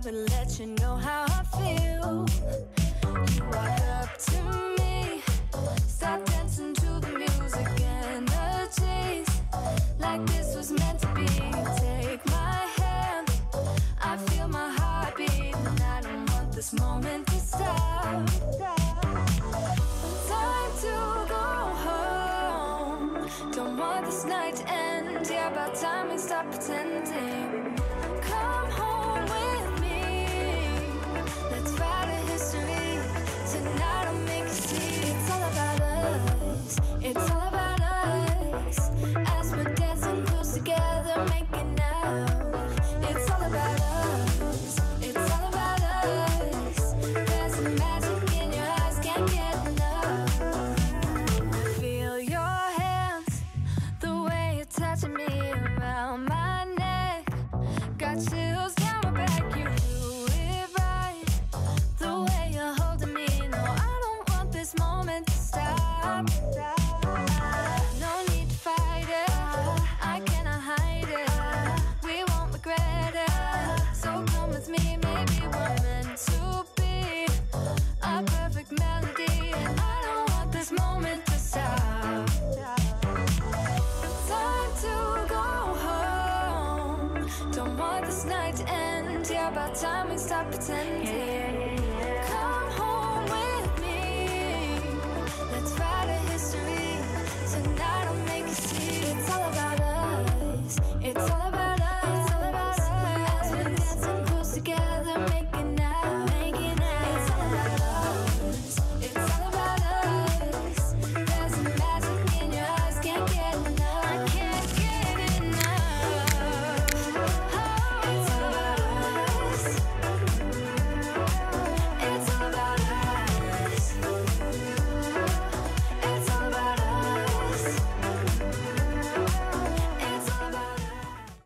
I would let you know how I feel. You walk up to me, start dancing to the music, energies like this was meant to be. Take my hand, I feel my heart beat, and I don't want this moment to stop. Time to go home, don't want this night to end. Yeah, about time we stop pretending. Come home with me, let's write a history. Tonight I'll make you see. It's all about us, it's all about us. As we're dancing close together, making out. It's all about us, it's all about us. There's a magic in your eyes, can't get enough. Feel your hands, the way you're touching me around my neck. Got chills down my back, you do it right. The way you're holding me, no, I don't want this moment to stop. No need to fight it, I cannot hide it. We won't regret it, so come with me, maybe we're meant to be. A perfect melody, and I don't want this moment to stop. Time to go home, don't want this night to end. Yeah, about time we stop pretending. Come home with me, let's write a history. Tonight I'll make you see. It's all about us, it's all about